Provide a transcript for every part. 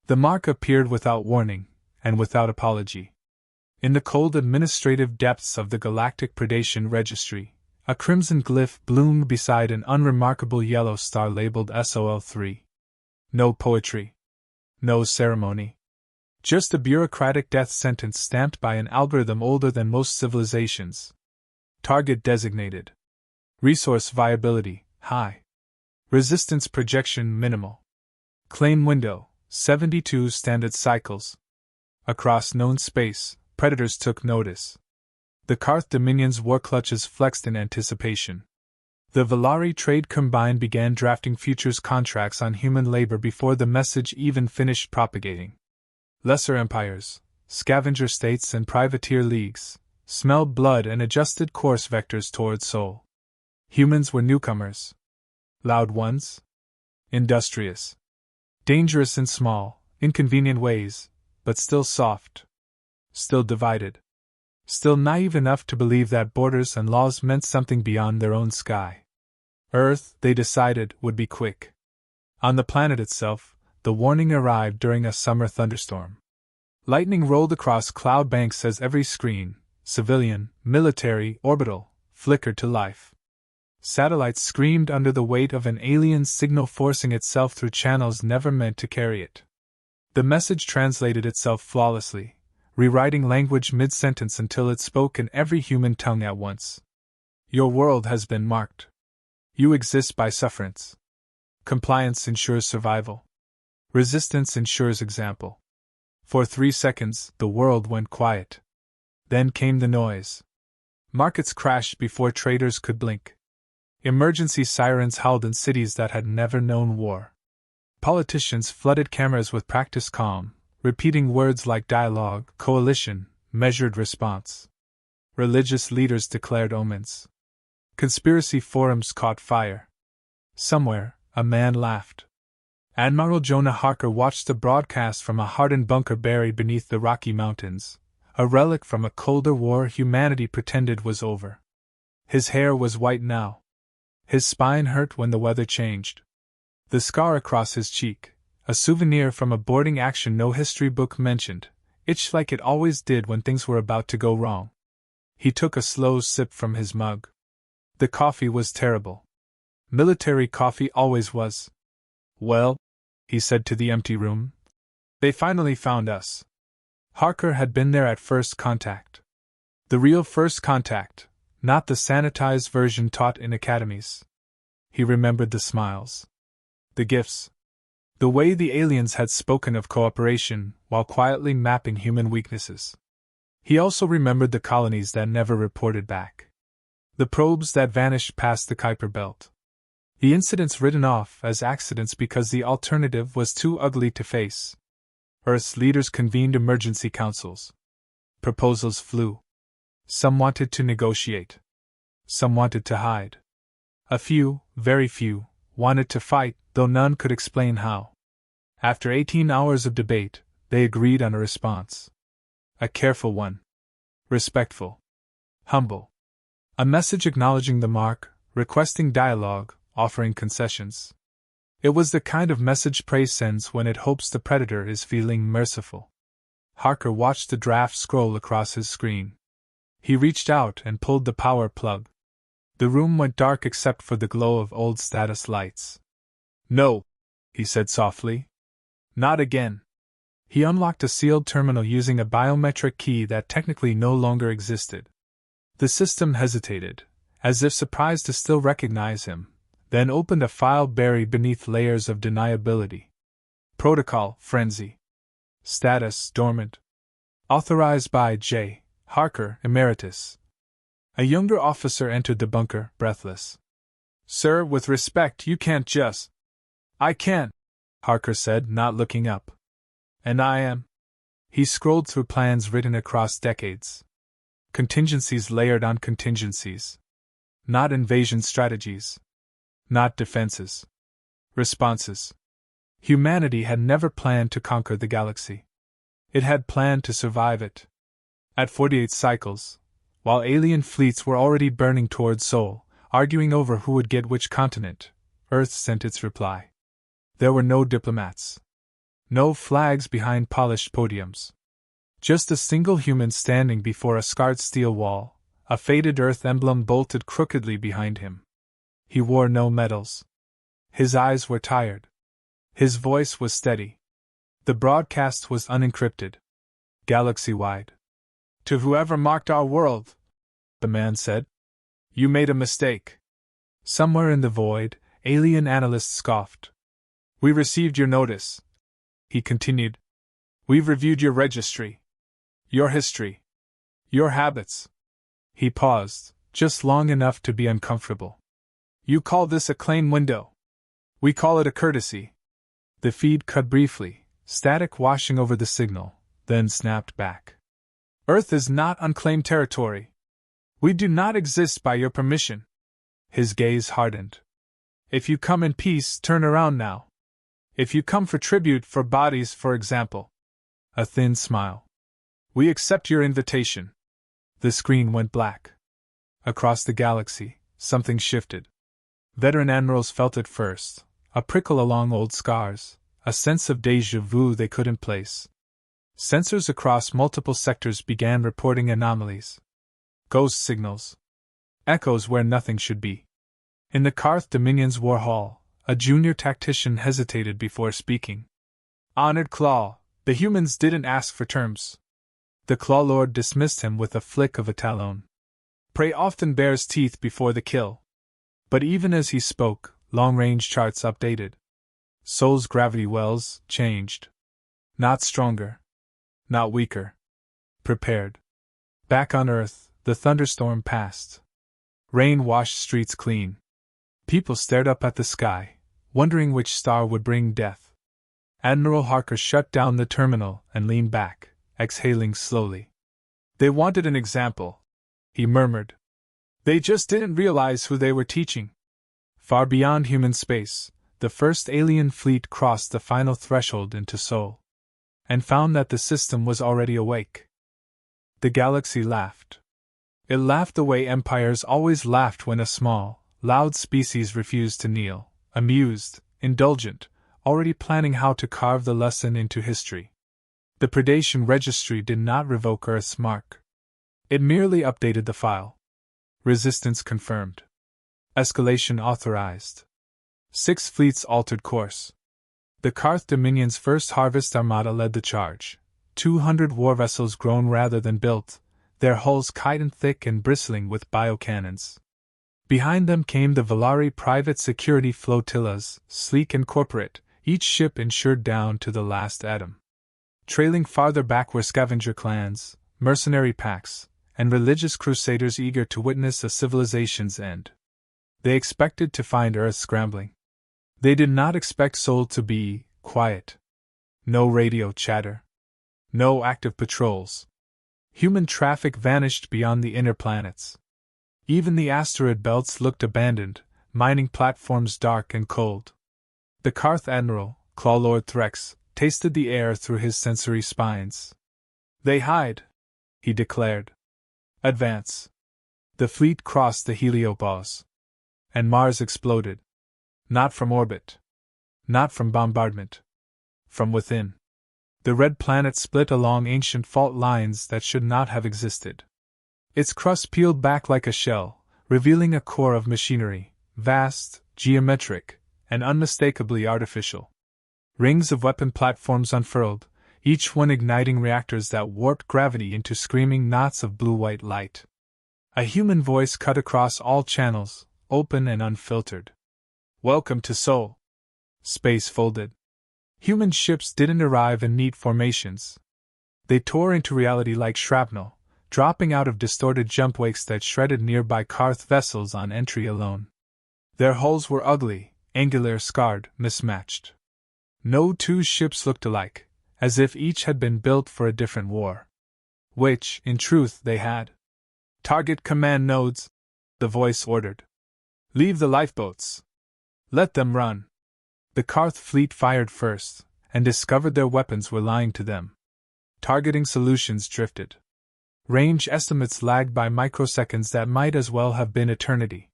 The mark appeared without warning, and without apology. In the cold administrative depths of the Galactic Predation Registry, a crimson glyph bloomed beside an unremarkable yellow star labeled SOL3. No poetry. No ceremony. Just a bureaucratic death sentence stamped by an algorithm older than most civilizations. Target designated. Resource viability, high. Resistance projection minimal. Claim window, 72 standard cycles. Across known space, predators took notice. The Karth Dominion's war clutches flexed in anticipation. The Valari Trade Combine began drafting futures contracts on human labor before the message even finished propagating. Lesser empires, scavenger states and privateer leagues, smelled blood and adjusted course vectors toward Sol. Humans were newcomers. Loud ones. Industrious. Dangerous in small, inconvenient ways, but still soft. Still divided. Still naive enough to believe that borders and laws meant something beyond their own sky. Earth, they decided, would be quick. On the planet itself, the warning arrived during a summer thunderstorm. Lightning rolled across cloud banks as every screen, civilian, military, orbital, flickered to life. Satellites screamed under the weight of an alien signal forcing itself through channels never meant to carry it. The message translated itself flawlessly, rewriting language mid-sentence until it spoke in every human tongue at once. Your world has been marked. You exist by sufferance. Compliance ensures survival. Resistance ensures example. For 3 seconds, the world went quiet. Then came the noise. Markets crashed before traders could blink. Emergency sirens howled in cities that had never known war. Politicians flooded cameras with practiced calm, repeating words like dialogue, coalition, measured response. Religious leaders declared omens. Conspiracy forums caught fire. Somewhere, a man laughed. Admiral Jonah Harker watched the broadcast from a hardened bunker buried beneath the Rocky Mountains, a relic from a colder war humanity pretended was over. His hair was white now. His spine hurt when the weather changed. The scar across his cheek, a souvenir from a boarding action no history book mentioned, itched like it always did when things were about to go wrong. He took a slow sip from his mug. The coffee was terrible. Military coffee always was. Well, he said to the empty room, they finally found us. Harker had been there at first contact. The real first contact, not the sanitized version taught in academies. He remembered the smiles. The gifts. The way the aliens had spoken of cooperation while quietly mapping human weaknesses. He also remembered the colonies that never reported back. The probes that vanished past the Kuiper Belt. The incidents written off as accidents because the alternative was too ugly to face. Earth's leaders convened emergency councils. Proposals flew. Some wanted to negotiate. Some wanted to hide. A few, very few, wanted to fight, though none could explain how. After 18 hours of debate, they agreed on a response. A careful one. Respectful. Humble. A message acknowledging the mark, requesting dialogue, offering concessions. It was the kind of message prey sends when it hopes the predator is feeling merciful. Harker watched the draft scroll across his screen. He reached out and pulled the power plug. The room went dark except for the glow of old status lights. No, he said softly. Not again. He unlocked a sealed terminal using a biometric key that technically no longer existed. The system hesitated, as if surprised to still recognize him, then opened a file buried beneath layers of deniability. Protocol, frenzy. Status, dormant. Authorized by J. Harker, Emeritus. A younger officer entered the bunker, breathless. Sir, with respect, you can't just. I can, Harker said, not looking up. And I am. He scrolled through plans written across decades. Contingencies layered on contingencies. Not invasion strategies. Not defenses. Responses. Humanity had never planned to conquer the galaxy. It had planned to survive it. At 48 cycles, while alien fleets were already burning toward Sol, arguing over who would get which continent, Earth sent its reply. There were no diplomats. No flags behind polished podiums. Just a single human standing before a scarred steel wall, a faded Earth emblem bolted crookedly behind him. He wore no medals. His eyes were tired. His voice was steady. The broadcast was unencrypted. Galaxy-wide. "To whoever marked our world," the man said, "you made a mistake." Somewhere in the void, alien analysts scoffed. "We received your notice," he continued. "We've reviewed your registry. Your history. Your habits." He paused, just long enough to be uncomfortable. "You call this a claim window. We call it a courtesy." The feed cut briefly, static washing over the signal, then snapped back. "Earth is not unclaimed territory. We do not exist by your permission." His gaze hardened. "If you come in peace, turn around now. If you come for tribute, for bodies, for example." A thin smile. "We accept your invitation." The screen went black. Across the galaxy, something shifted. Veteran admirals felt it first, a prickle along old scars, a sense of déjà vu they couldn't place. Sensors across multiple sectors began reporting anomalies. Ghost signals. Echoes where nothing should be. In the Karth Dominion's war hall, a junior tactician hesitated before speaking. "Honored Claw, the humans didn't ask for terms." The Claw Lord dismissed him with a flick of a talon. "Prey often bares teeth before the kill." But even as he spoke, long-range charts updated. Sol's gravity wells changed. Not stronger. Not weaker. Prepared. Back on Earth, the thunderstorm passed. Rain washed streets clean. People stared up at the sky, wondering which star would bring death. Admiral Harker shut down the terminal and leaned back, exhaling slowly. "They wanted an example," he murmured. "They just didn't realize who they were teaching." Far beyond human space, the first alien fleet crossed the final threshold into Sol, and found that the system was already awake. The galaxy laughed. It laughed the way empires always laughed when a small, loud species refused to kneel, amused, indulgent, already planning how to carve the lesson into history. The predation registry did not revoke Earth's mark. It merely updated the file. Resistance confirmed. Escalation authorized. 6 fleets altered course. The Karth Dominion's first Harvest Armada led the charge. 200 war vessels grown rather than built, their hulls chitin thick and bristling with biocannons. Behind them came the Valari private security flotillas, sleek and corporate, each ship insured down to the last atom. Trailing farther back were scavenger clans, mercenary packs, and religious crusaders eager to witness a civilization's end. They expected to find Earth scrambling. They did not expect Sol to be quiet. No radio chatter. No active patrols. Human traffic vanished beyond the inner planets. Even the asteroid belts looked abandoned, mining platforms dark and cold. The Karth Admiral, Clawlord Threx, tasted the air through his sensory spines. "They hide," he declared. "Advance." The fleet crossed the heliopause. And Mars exploded. Not from orbit. Not from bombardment. From within. The red planet split along ancient fault lines that should not have existed. Its crust peeled back like a shell, revealing a core of machinery, vast, geometric, and unmistakably artificial. Rings of weapon platforms unfurled, each one igniting reactors that warped gravity into screaming knots of blue-white light. A human voice cut across all channels, open and unfiltered. "Welcome to Sol." Space folded. Human ships didn't arrive in neat formations. They tore into reality like shrapnel, dropping out of distorted jump wakes that shredded nearby Karth vessels on entry alone. Their hulls were ugly, angular, scarred, mismatched. No two ships looked alike, as if each had been built for a different war. Which, in truth, they had. "Target command nodes," the voice ordered. "Leave the lifeboats. Let them run." The Karth fleet fired first, and discovered their weapons were lying to them. Targeting solutions drifted. Range estimates lagged by microseconds that might as well have been eternity.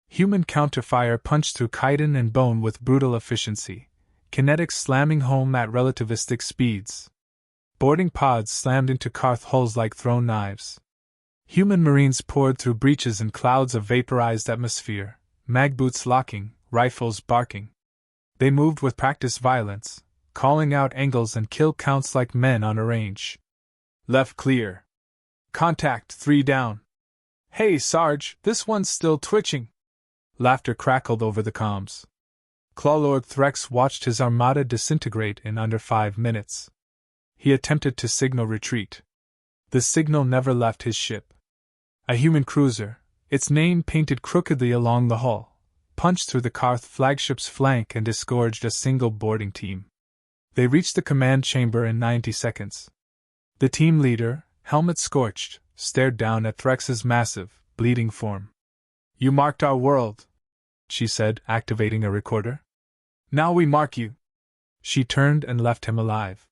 Human counterfire punched through chitin and bone with brutal efficiency, kinetics slamming home at relativistic speeds. Boarding pods slammed into Karth hulls like thrown knives. Human marines poured through breaches in clouds of vaporized atmosphere, magboots locking, rifles barking. They moved with practiced violence, calling out angles and kill counts like men on a range. Left clear. Contact 3 down. Hey, Sarge, this one's still twitching. Laughter crackled over the comms. Clawlord Threx watched his armada disintegrate in under 5 minutes. He attempted to signal retreat. The signal never left his ship. A human cruiser, its name painted crookedly along the hull, punched through the Karth flagship's flank and disgorged a single boarding team. They reached the command chamber in 90 seconds. The team leader, helmet scorched, stared down at Threx's massive, bleeding form. "You marked our world," she said, activating a recorder. "Now we mark you." She turned and left him alive.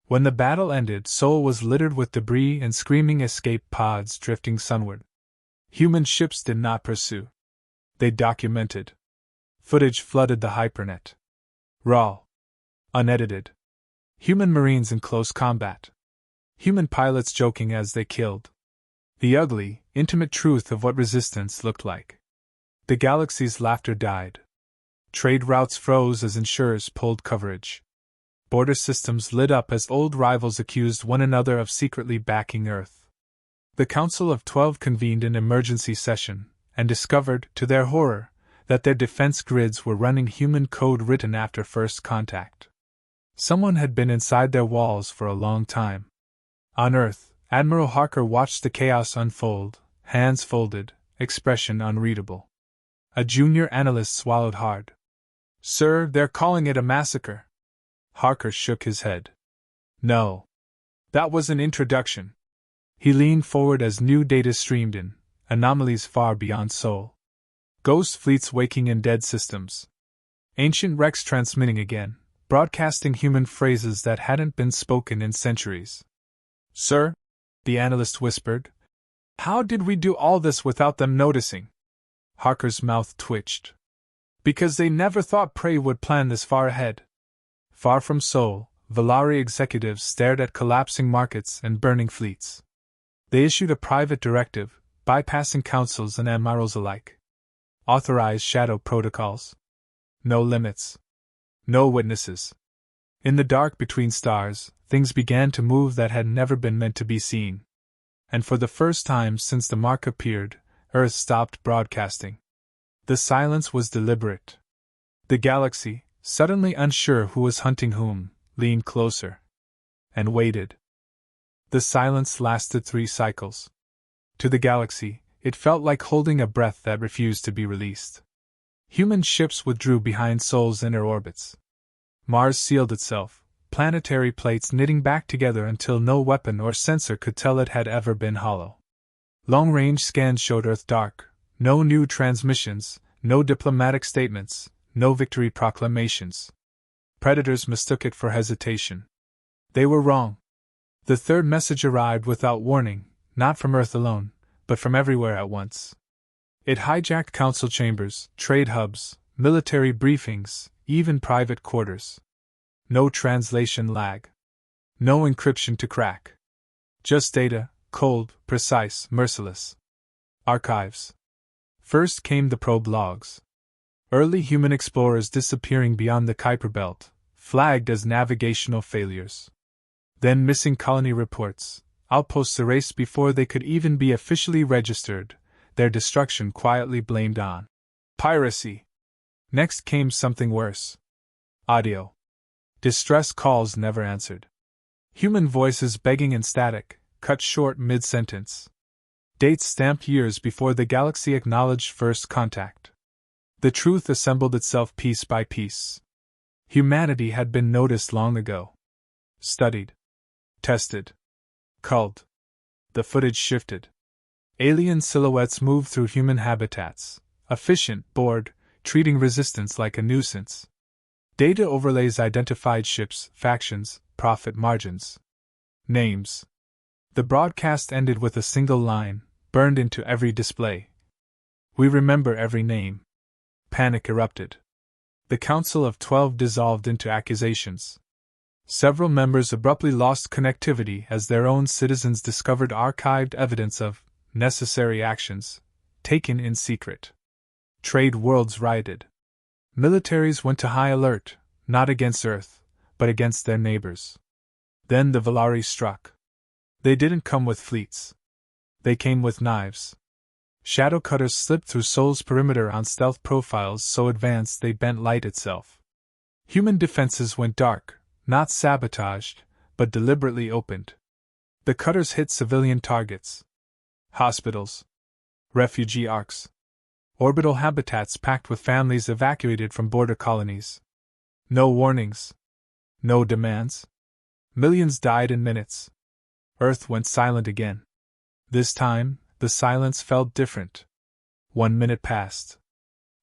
When the battle ended, Sol was littered with debris and screaming escape pods drifting sunward. Human ships did not pursue. They documented. Footage flooded the hypernet. Raw. Unedited. Human marines in close combat. Human pilots joking as they killed. The ugly, intimate truth of what resistance looked like. The galaxy's laughter died. Trade routes froze as insurers pulled coverage. Border systems lit up as old rivals accused one another of secretly backing Earth. The Council of 12 convened an emergency session, and discovered, to their horror, that their defense grids were running human code written after first contact. Someone had been inside their walls for a long time. On Earth, Admiral Harker watched the chaos unfold, hands folded, expression unreadable. A junior analyst swallowed hard. "Sir, they're calling it a massacre." Harker shook his head. "No. That was an introduction." He leaned forward as new data streamed in, anomalies far beyond Sol. Ghost fleets waking in dead systems. Ancient wrecks transmitting again, broadcasting human phrases that hadn't been spoken in centuries. "Sir," the analyst whispered, "how did we do all this without them noticing?" Harker's mouth twitched. "Because they never thought Prey would plan this far ahead." Far from Sol, Valari executives stared at collapsing markets and burning fleets. They issued a private directive, bypassing councils and admirals alike. Authorized shadow protocols. No limits. No witnesses. In the dark between stars, things began to move that had never been meant to be seen. And for the first time since the mark appeared, Earth stopped broadcasting. The silence was deliberate. The galaxy, suddenly unsure who was hunting whom, leaned closer. And waited. The silence lasted 3 cycles. To the galaxy, it felt like holding a breath that refused to be released. Human ships withdrew behind Sol's inner orbits. Mars sealed itself, planetary plates knitting back together until no weapon or sensor could tell it had ever been hollow. Long-range scans showed Earth dark, no new transmissions, no diplomatic statements, no victory proclamations. Predators mistook it for hesitation. They were wrong. The third message arrived without warning, not from Earth alone, but from everywhere at once. It hijacked council chambers, trade hubs, military briefings, even private quarters. No translation lag. No encryption to crack. Just data, cold, precise, merciless. Archives. First came the probe logs. Early human explorers disappearing beyond the Kuiper Belt, flagged as navigational failures. Then missing colony reports, outposts erased before they could even be officially registered, their destruction quietly blamed on piracy. Next came something worse. Audio. Distress calls never answered. Human voices begging in static, cut short mid-sentence. Dates stamped years before the galaxy acknowledged first contact. The truth assembled itself piece by piece. Humanity had been noticed long ago. Studied. Tested. Culled. The footage shifted. Alien silhouettes moved through human habitats, efficient, bored, treating resistance like a nuisance. Data overlays identified ships, factions, profit margins. Names. The broadcast ended with a single line, burned into every display. "We remember every name." Panic erupted. The Council of 12 dissolved into accusations. Several members abruptly lost connectivity as their own citizens discovered archived evidence of necessary actions taken in secret. Trade worlds rioted. Militaries went to high alert, not against Earth, but against their neighbors. Then the Valari struck. They didn't come with fleets. They came with knives. Shadow cutters slipped through Sol's perimeter on stealth profiles so advanced they bent light itself. Human defenses went dark, not sabotaged, but deliberately opened. The cutters hit civilian targets. Hospitals. Refugee arcs. Orbital habitats packed with families evacuated from border colonies. No warnings. No demands. Millions died in minutes. Earth went silent again. This time, the silence felt different. 1 minute passed.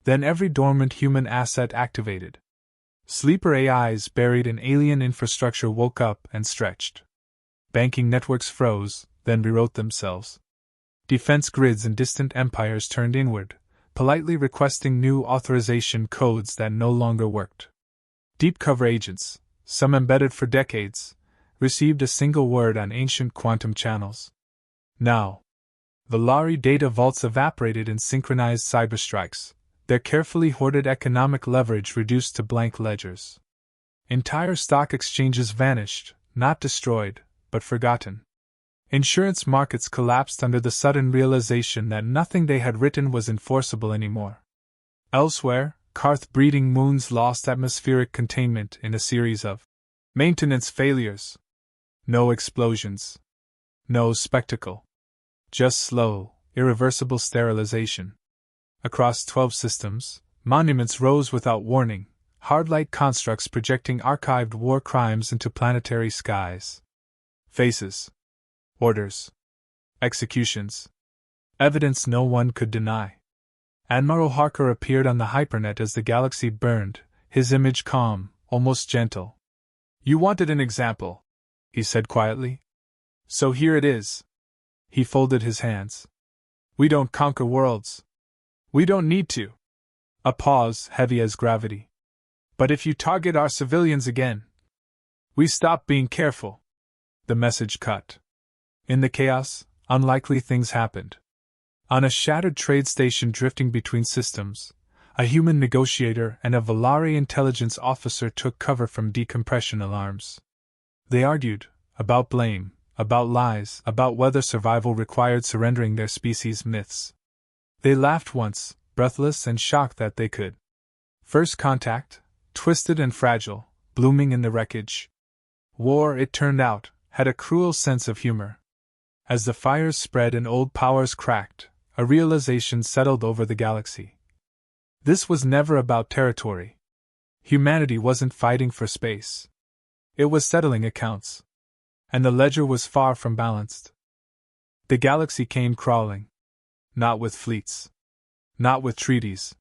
Then every dormant human asset activated. Sleeper AIs buried in alien infrastructure woke up and stretched. Banking networks froze, then rewrote themselves. Defense grids in distant empires turned inward, politely requesting new authorization codes that no longer worked. Deep cover agents, some embedded for decades, received a single word on ancient quantum channels. Now, Valari data vaults evaporated in synchronized cyberstrikes, their carefully hoarded economic leverage reduced to blank ledgers. Entire stock exchanges vanished, not destroyed, but forgotten. Insurance markets collapsed under the sudden realization that nothing they had written was enforceable anymore. Elsewhere, Karth breeding moons lost atmospheric containment in a series of maintenance failures. No explosions. No spectacle. Just slow, irreversible sterilization. Across 12 systems, monuments rose without warning, hard-light constructs projecting archived war crimes into planetary skies. Faces. Orders. Executions. Evidence no one could deny. Admiral Harker appeared on the hypernet as the galaxy burned, his image calm, almost gentle. "You wanted an example," he said quietly. "So here it is." He folded his hands. "We don't conquer worlds. We don't need to." A pause, heavy as gravity. "But if you target our civilians again, we stop being careful." The message cut. In the chaos, unlikely things happened. On a shattered trade station drifting between systems, a human negotiator and a Valari intelligence officer took cover from decompression alarms. They argued about blame, about lies, about whether survival required surrendering their species' myths. They laughed once, breathless and shocked that they could. First contact, twisted and fragile, blooming in the wreckage. War, it turned out, had a cruel sense of humor. As the fires spread and old powers cracked, a realization settled over the galaxy. This was never about territory. Humanity wasn't fighting for space. It was settling accounts. And the ledger was far from balanced. The galaxy came crawling. Not with fleets. Not with treaties.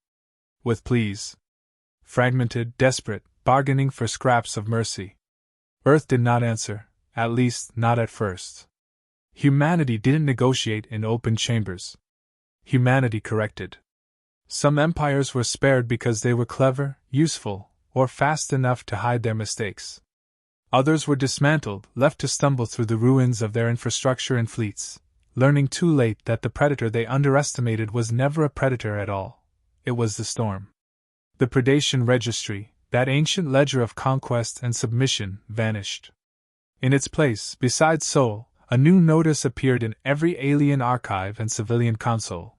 With pleas. Fragmented, desperate, bargaining for scraps of mercy. Earth did not answer, at least not at first. Humanity didn't negotiate in open chambers. Humanity corrected. Some empires were spared because they were clever, useful, or fast enough to hide their mistakes. Others were dismantled, left to stumble through the ruins of their infrastructure and fleets, learning too late that the predator they underestimated was never a predator at all. It was the storm. The predation registry, that ancient ledger of conquest and submission, vanished. In its place, beside Sol, a new notice appeared in every alien archive and civilian console.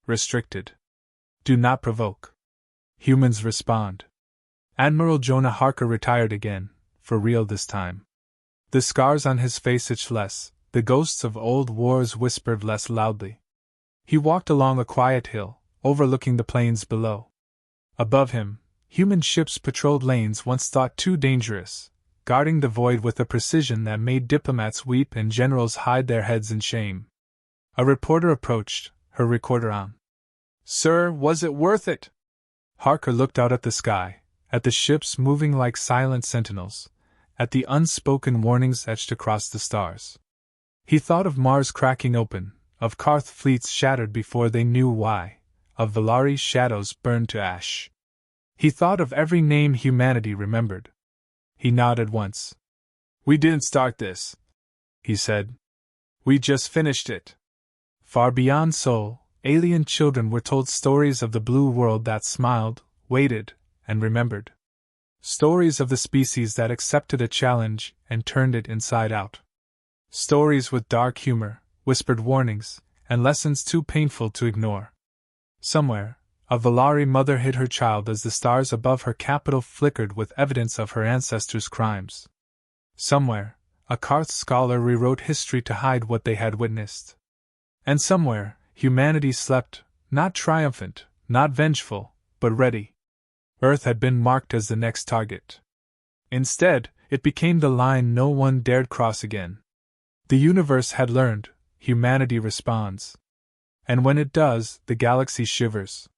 Restricted. Do not provoke. Humans respond. Admiral Jonah Harker retired again, for real this time. The scars on his face itched less, the ghosts of old wars whispered less loudly. He walked along a quiet hill, overlooking the plains below. Above him, human ships patrolled lanes once thought too dangerous, guarding the void with a precision that made diplomats weep and generals hide their heads in shame. A reporter approached, her recorder on. "Sir, was it worth it?" Harker looked out at the sky, at the ships moving like silent sentinels, at the unspoken warnings etched across the stars. He thought of Mars cracking open, of Karth fleets shattered before they knew why, of Valari's shadows burned to ash. He thought of every name humanity remembered. He nodded once. "We didn't start this," he said. "We just finished it." Far beyond Sol, alien children were told stories of the blue world that smiled, waited, and remembered. Stories of the species that accepted a challenge and turned it inside out. Stories with dark humor, whispered warnings, and lessons too painful to ignore. Somewhere, a Valari mother hid her child as the stars above her capital flickered with evidence of her ancestors' crimes. Somewhere, a Karth scholar rewrote history to hide what they had witnessed. And somewhere, humanity slept, not triumphant, not vengeful, but ready. Earth had been marked as the next target. Instead, it became the line no one dared cross again. The universe had learned, humanity responds. And when it does, the galaxy shivers.